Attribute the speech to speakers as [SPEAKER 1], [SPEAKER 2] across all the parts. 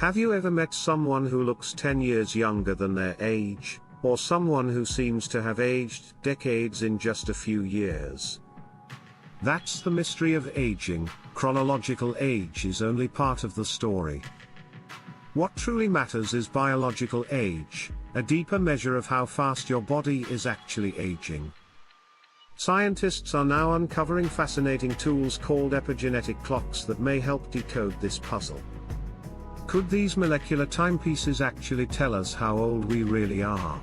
[SPEAKER 1] Have you ever met someone who looks 10 years younger than their age, or someone who seems to have aged decades in just a few years? That's the mystery of aging. Chronological age is only part of the story. What truly matters is biological age, a deeper measure of how fast your body is actually aging. Scientists are now uncovering fascinating tools called epigenetic clocks that may help decode this puzzle. Could these molecular timepieces actually tell us how old we really are?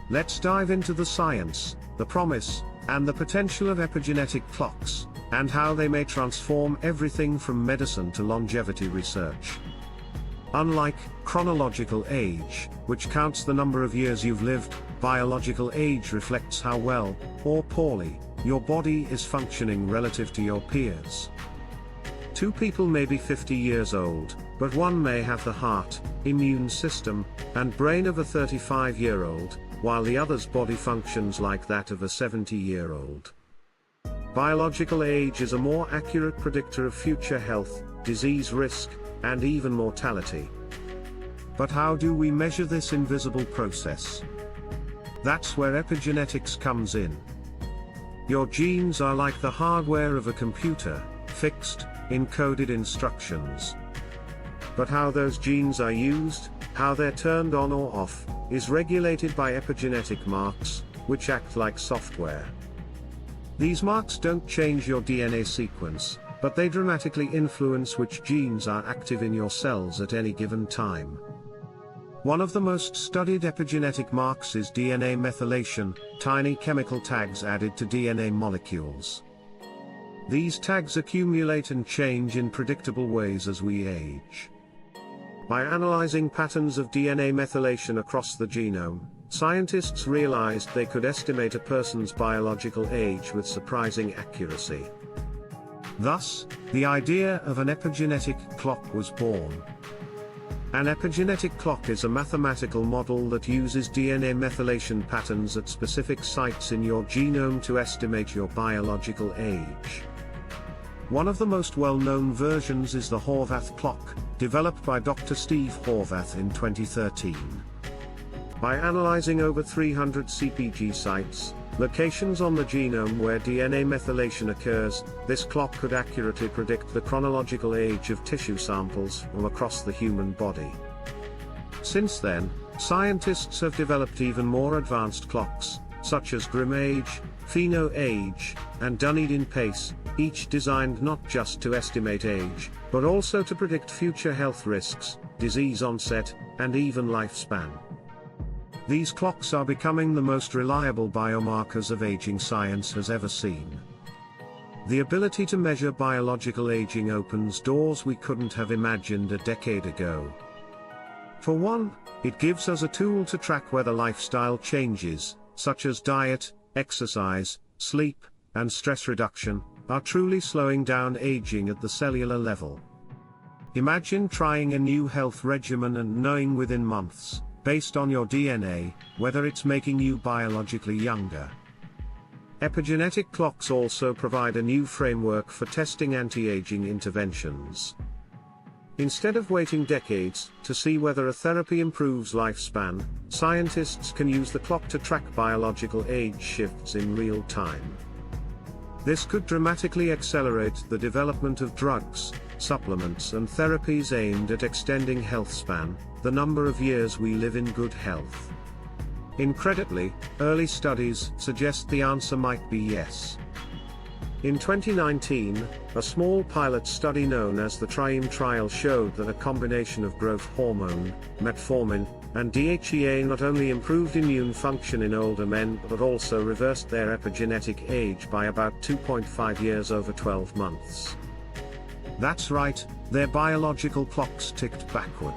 [SPEAKER 1] Let's dive into the science, the promise, and the potential of epigenetic clocks, and how they may transform everything from medicine to longevity research. Unlike chronological age, which counts the number of years you've lived, biological age reflects how well, or poorly, your body is functioning relative to your peers. Two people may be 50 years old, but one may have the heart, immune system, and brain of a 35-year-old, while the other's body functions like that of a 70-year-old. Biological age is a more accurate predictor of future health, disease risk, and even mortality. But how do we measure this invisible process? That's where epigenetics comes in. Your genes are like the hardware of a computer, fixed, encoded instructions. But how those genes are used, how they're turned on or off, is regulated by epigenetic marks, which act like software. These marks don't change your DNA sequence, but they dramatically influence which genes are active in your cells at any given time. One of the most studied epigenetic marks is DNA methylation, tiny chemical tags added to DNA molecules. These tags accumulate and change in predictable ways as we age. By analyzing patterns of DNA methylation across the genome, scientists realized they could estimate a person's biological age with surprising accuracy. Thus, the idea of an epigenetic clock was born. An epigenetic clock is a mathematical model that uses DNA methylation patterns at specific sites in your genome to estimate your biological age. One of the most well-known versions is the Horvath clock, developed by Dr. Steve Horvath in 2013. By analyzing over 300 CpG sites, locations on the genome where DNA methylation occurs, this clock could accurately predict the chronological age of tissue samples from across the human body. Since then, scientists have developed even more advanced clocks, such as GrimAge, PhenoAge, and Dunedin Pace, each designed not just to estimate age, but also to predict future health risks, disease onset, and even lifespan. These clocks are becoming the most reliable biomarkers of aging science has ever seen. The ability to measure biological aging opens doors we couldn't have imagined a decade ago. For one, it gives us a tool to track whether lifestyle changes, such as diet, exercise, sleep, and stress reduction, are truly slowing down aging at the cellular level. Imagine trying a new health regimen and knowing within months, based on your DNA, whether it's making you biologically younger. Epigenetic clocks also provide a new framework for testing anti-aging interventions. Instead of waiting decades to see whether a therapy improves lifespan, scientists can use the clock to track biological age shifts in real time. This could dramatically accelerate the development of drugs, supplements and therapies aimed at extending health span, the number of years we live in good health. Incredibly, early studies suggest the answer might be yes. In 2019, a small pilot study known as the TRIUMPH trial showed that a combination of growth hormone, metformin, and DHEA not only improved immune function in older men but also reversed their epigenetic age by about 2.5 years over 12 months. That's right, their biological clocks ticked backward.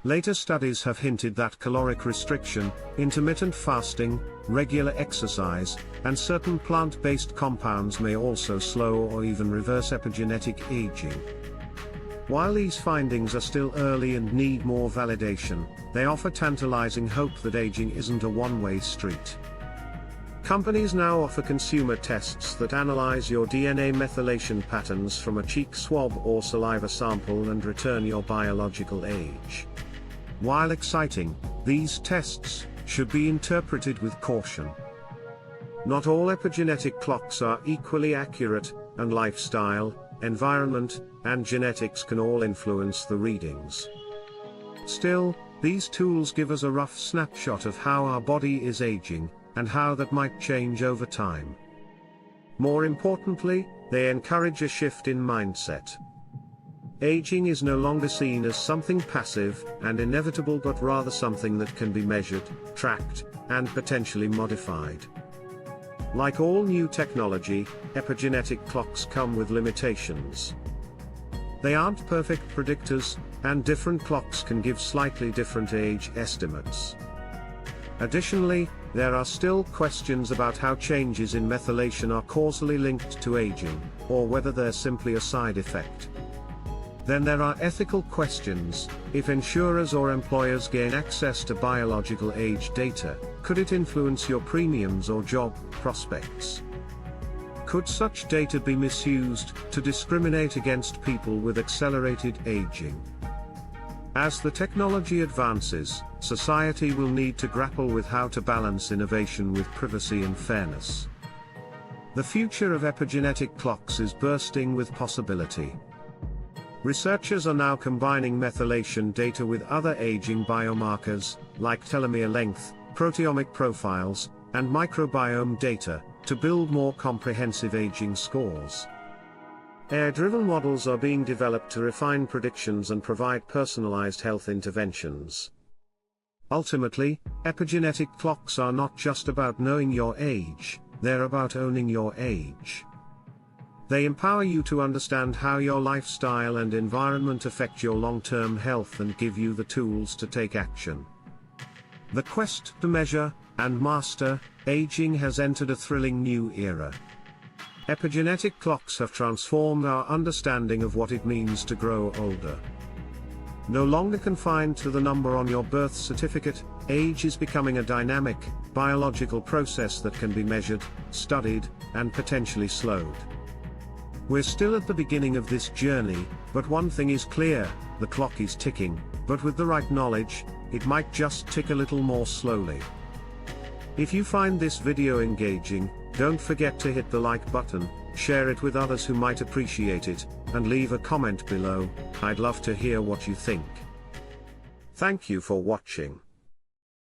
[SPEAKER 1] Later studies have hinted that caloric restriction, intermittent fasting, regular exercise, and certain plant-based compounds may also slow or even reverse epigenetic aging. While these findings are still early and need more validation, they offer tantalizing hope that aging isn't a one-way street. Companies now offer consumer tests that analyze your DNA methylation patterns from a cheek swab or saliva sample and return your biological age. While exciting, these tests should be interpreted with caution. Not all epigenetic clocks are equally accurate, and lifestyle, environment, and genetics can all influence the readings. Still, these tools give us a rough snapshot of how our body is aging, and how that might change over time. More importantly, they encourage a shift in mindset. Aging is no longer seen as something passive and inevitable, but rather something that can be measured, tracked, and potentially modified. Like all new technology, epigenetic clocks come with limitations. They aren't perfect predictors, and different clocks can give slightly different age estimates. Additionally, there are still questions about how changes in methylation are causally linked to aging, or whether they're simply a side effect. Then there are ethical questions. If insurers or employers gain access to biological age data, could it influence your premiums or job prospects? Could such data be misused to discriminate against people with accelerated aging? As the technology advances, society will need to grapple with how to balance innovation with privacy and fairness. The future of epigenetic clocks is bursting with possibility. Researchers are now combining methylation data with other aging biomarkers, like telomere length, proteomic profiles, and microbiome data, to build more comprehensive aging scores. AI-driven models are being developed to refine predictions and provide personalized health interventions. Ultimately, epigenetic clocks are not just about knowing your age, they're about owning your age. They empower you to understand how your lifestyle and environment affect your long-term health and give you the tools to take action. The quest to measure and master aging has entered a thrilling new era. Epigenetic clocks have transformed our understanding of what it means to grow older. No longer confined to the number on your birth certificate, age is becoming a dynamic, biological process that can be measured, studied, and potentially slowed. We're still at the beginning of this journey, but one thing is clear: the clock is ticking, but with the right knowledge, it might just tick a little more slowly. If you find this video engaging, don't forget to hit the like button, share it with others who might appreciate it, and leave a comment below. I'd love to hear what you think. Thank you for watching.